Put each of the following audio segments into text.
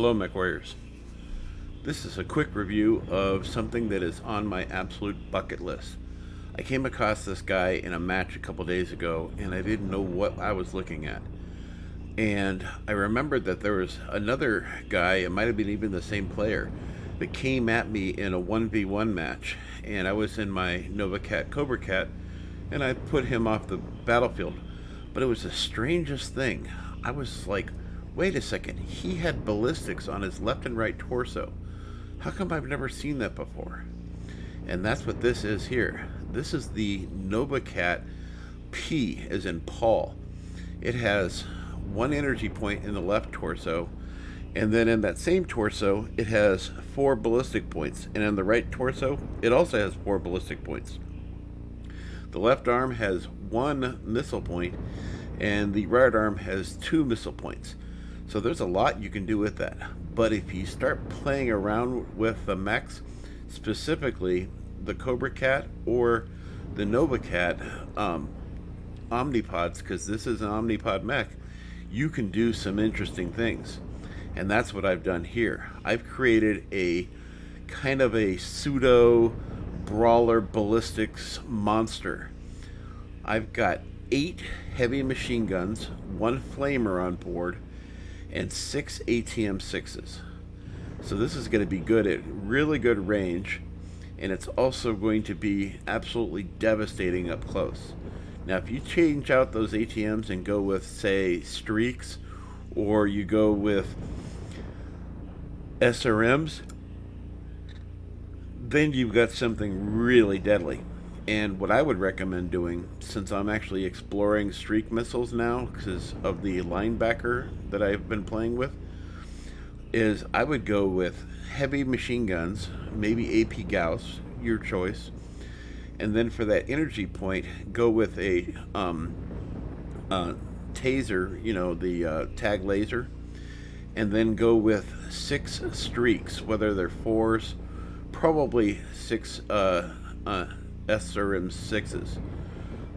Hello, Mechwarriors. This is a quick review of something that is on my absolute bucket list. I came across this guy in a match a couple days ago, and I didn't know what I was looking at. And I remembered that there was another guy, it might have been even the same player, that came at me in a 1v1 match. And I was in my Nova Cat Cobra Cat, and I put him off the battlefield. But it was the strangest thing. I was like, wait a second, he had ballistics on his left and right torso. How come I've never seen that before? And that's what this is here. This is the Nova Cat P, as in Paul. It has one energy point in the left torso, and then in that same torso, it has 4 ballistic points. And in the right torso, it also has 4 ballistic points. The left arm has 1 missile point, and the right arm has 2 missile points. So there's a lot you can do with that. But if you start playing around with the mechs, specifically the Cobra Cat or the Nova Cat Omnipods, because this is an Omnipod mech, you can do some interesting things. And that's what I've done here. I've created a kind of a pseudo brawler ballistics monster. I've got 8 heavy machine guns, 1 flamer on board, and 6 ATM-6s. So this is going to be good at really good range, and it's also going to be absolutely devastating up close. Now if you change out those ATMs and go with, say, streaks, or you go with SRMs, then you've got something really deadly. And what I would recommend doing, since I'm actually exploring streak missiles now because of the linebacker that I've been playing with, is I would go with heavy machine guns, maybe AP Gauss, your choice, and then for that energy point, go with a taser, you know, the tag laser, and then go with 6 streaks, whether they're 4s, probably 6 SRM-6s.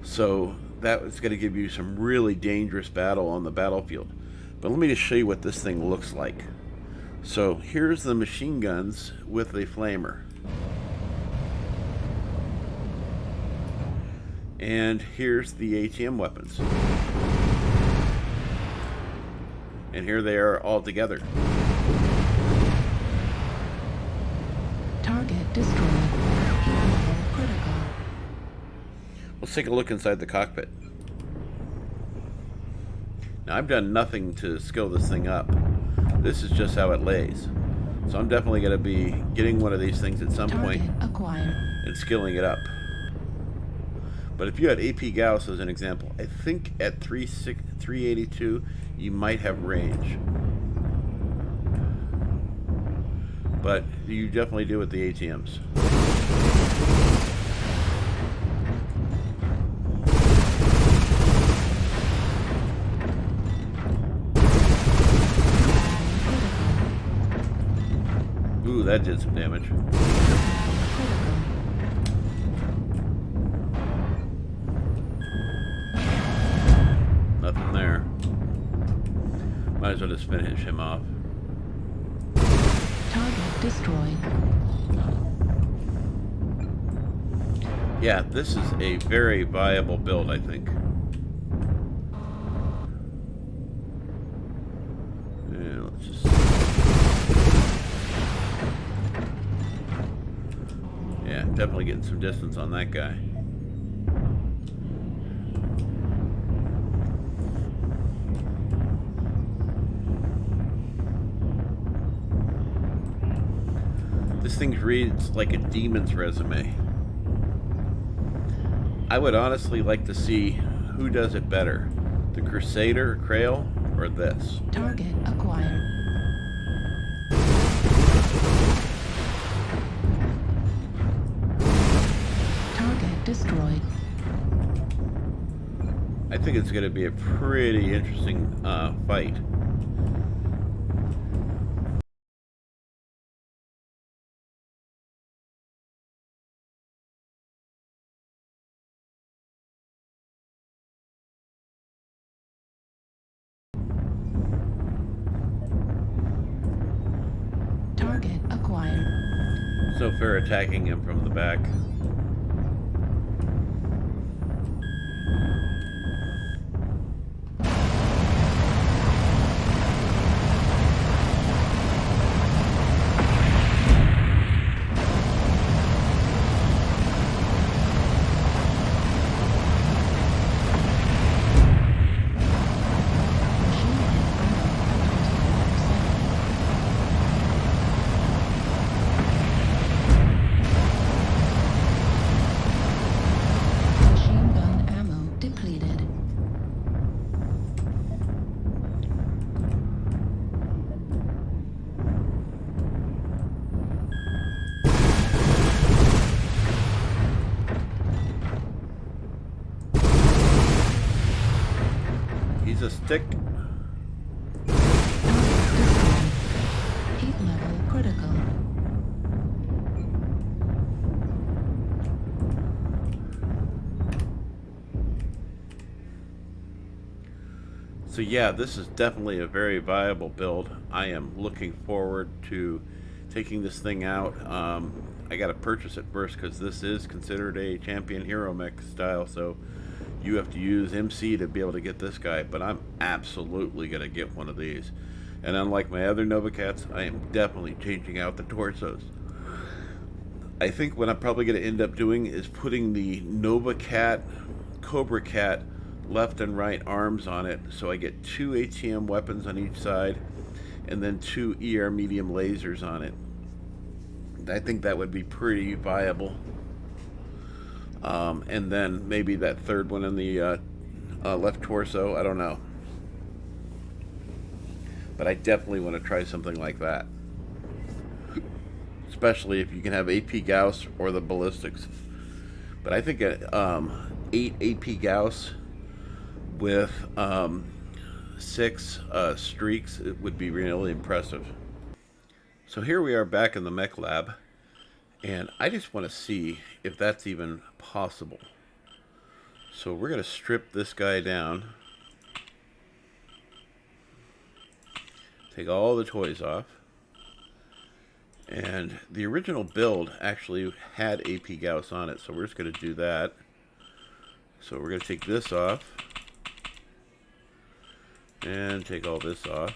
So that is going to give you some really dangerous battle on the battlefield. But let me just show you what this thing looks like. So here's the machine guns with the flamer. And here's the ATM weapons. And here they are all together. Target destroyed. Critical. Let's take a look inside the cockpit. Now I've done nothing to skill this thing up. This is just how it lays. So I'm definitely going to be getting one of these things at some point acquired and skilling it up. But if you had AP Gauss as an example, I think at 382 you might have range. But you definitely do with the ATMs. Ooh, that did some damage. Nothing there. Might as well just finish him off. Target destroyed. Yeah, this is a very viable build, I think. Yeah, let's just... Yeah, definitely getting some distance on that guy. This thing reads like a demon's resume. I would honestly like to see who does it better, the Crusader Krail or this. Target acquired. Target destroyed. I think it's going to be a pretty interesting fight. acquired. So if they're attacking him from the back. Machine gun ammo depleted. He's a stick. Heat level critical. So yeah, this is definitely a very viable build. I am looking forward to taking this thing out. I got to purchase it first because this is considered a champion hero mech style, so you have to use MC to be able to get this guy, but I'm absolutely going to get one of these. And unlike my other Nova Cats, I am definitely changing out the torsos. I think what I'm probably going to end up doing is putting the Nova Cat, Cobra Cat left and right arms on it, so I get 2 ATM weapons on each side and then 2 ER medium lasers on it. I think that would be pretty viable. And then maybe that third one in the left torso, I don't know. But I definitely want to try something like that. Especially if you can have AP Gauss or the ballistics. But I think 8 AP Gauss with 6 streaks, it would be really impressive. So here we are back in the mech lab, and I just want to see if that's even possible. So we're going to strip this guy down, take all the toys off, and the original build actually had AP Gauss on it, so we're just going to do that. So we're going to take this off and take all this off,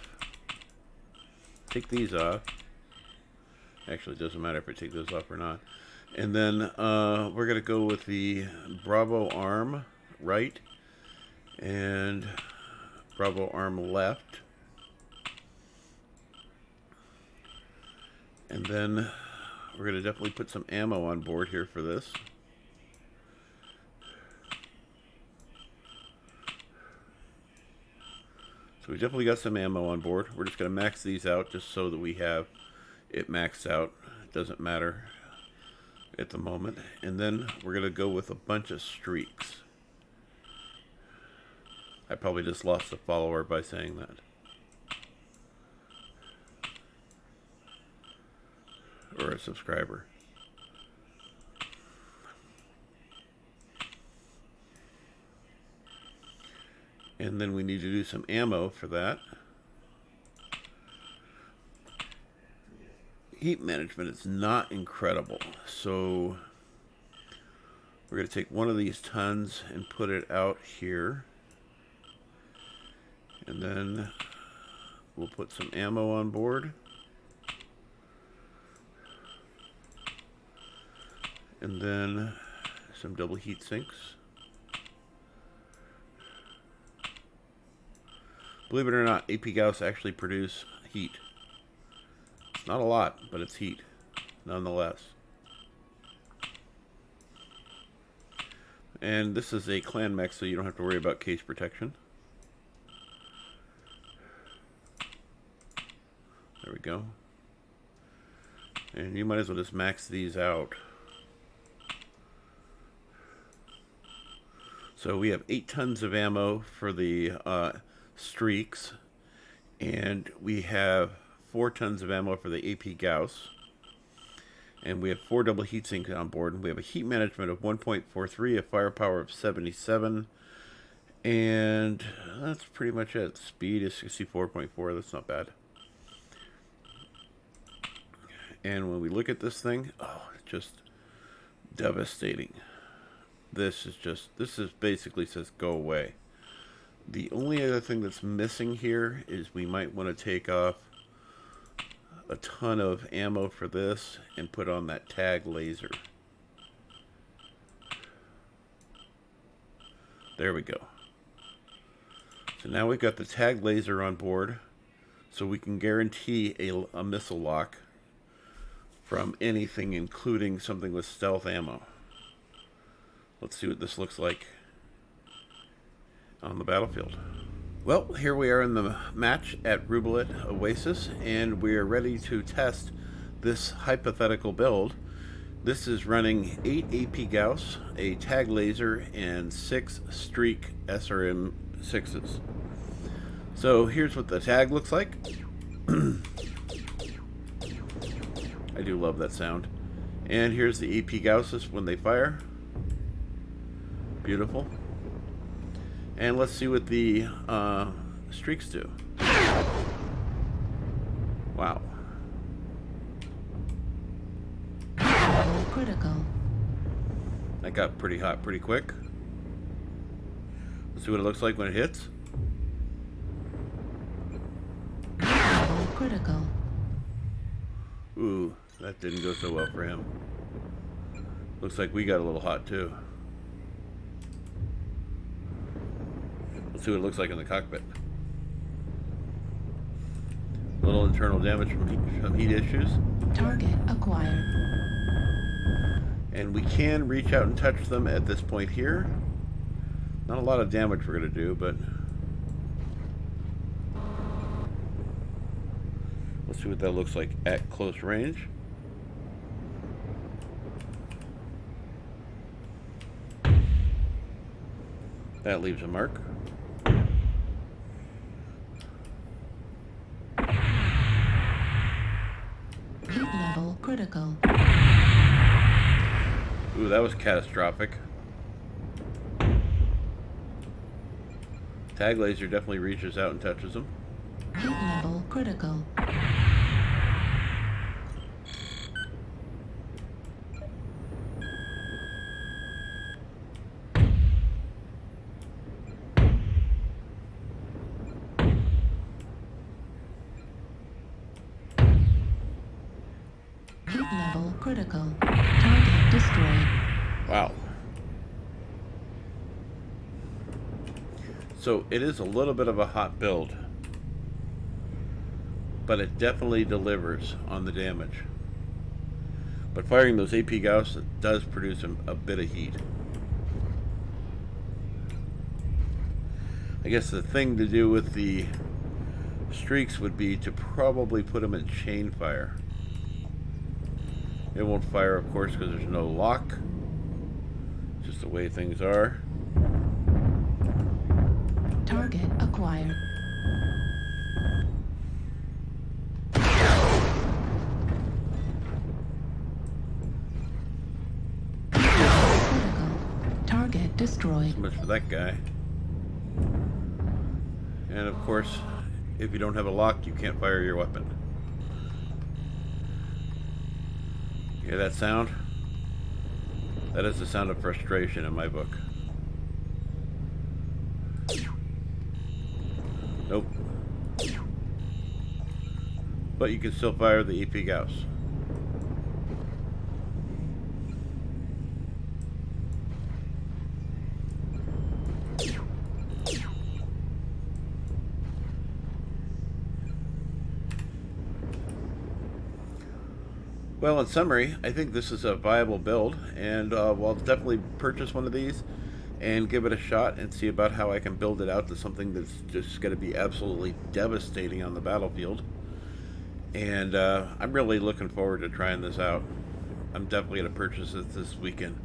take these off. Actually, it doesn't matter if I take those off or not. And then we're going to go with the Bravo arm right and Bravo arm left. And then we're going to definitely put some ammo on board here for this. So we definitely got some ammo on board. We're just going to max these out just so that we have it maxed out. It doesn't matter at the moment. And then we're going to go with a bunch of streaks. I probably just lost a follower by saying that. Or a subscriber. And then we need to do some ammo for that. Heat management is not incredible, so we're going to take one of these tons and put it out here, and then we'll put some ammo on board, and then some double heat sinks. Believe it or not, AP Gauss actually produce heat. Not a lot, but it's heat, nonetheless. And this is a clan mech, so you don't have to worry about case protection. There we go. And you might as well just max these out. So we have 8 tons of ammo for the streaks, and we have 4 tons of ammo for the AP Gauss, and we have 4 double heat sinks on board. We have a heat management of 1.43, a firepower of 77, and that's pretty much it. Speed is 64.4. That's not bad. And when we look at this thing, oh, it's just devastating. This is basically says go away. The only other thing that's missing here is we might want to take off a ton of ammo for this and put on that tag laser. There we go. So now we've got the tag laser on board, so we can guarantee a missile lock from anything, including something with stealth ammo. Let's see what this looks like on the battlefield. Well, here we are in the match at RUBLLITE OASIS, and we are ready to test this hypothetical build. This is running 8 AP Gauss, a tag laser, and 6 streak SRM 6s. So here's what the tag looks like. I do love that sound. And here's the AP Gausses when they fire. Beautiful. And let's see what the streaks do. Wow. Level critical. That got pretty hot pretty quick. Let's see what it looks like when it hits. Level critical. Ooh, that didn't go so well for him. Looks like we got a little hot too. Let's see what it looks like in the cockpit. Little internal damage from heat issues. Target acquired. And we can reach out and touch them at this point here. Not a lot of damage we're going to do, but let's see what that looks like at close range. That leaves a mark. Heat level critical. Ooh, that was catastrophic. Tag laser definitely reaches out and touches them. Heat level critical. Heat level critical. Target destroyed. Wow. So it is a little bit of a hot build, but it definitely delivers on the damage. But firing those AP Gauss does produce a bit of heat. I guess the thing to do with the streaks would be to probably put them in chain fire. It won't fire, of course, because there's no lock. Just the way things are. Target acquired. Critical. Target destroyed. So much for that guy. And of course, if you don't have a lock, you can't fire your weapon. Hear that sound? That is the sound of frustration in my book. Nope. But you can still fire the AP Gauss. Well, in summary, I think this is a viable build, and I'll definitely purchase one of these and give it a shot and see about how I can build it out to something that's just going to be absolutely devastating on the battlefield. And I'm really looking forward to trying this out. I'm definitely going to purchase it this weekend.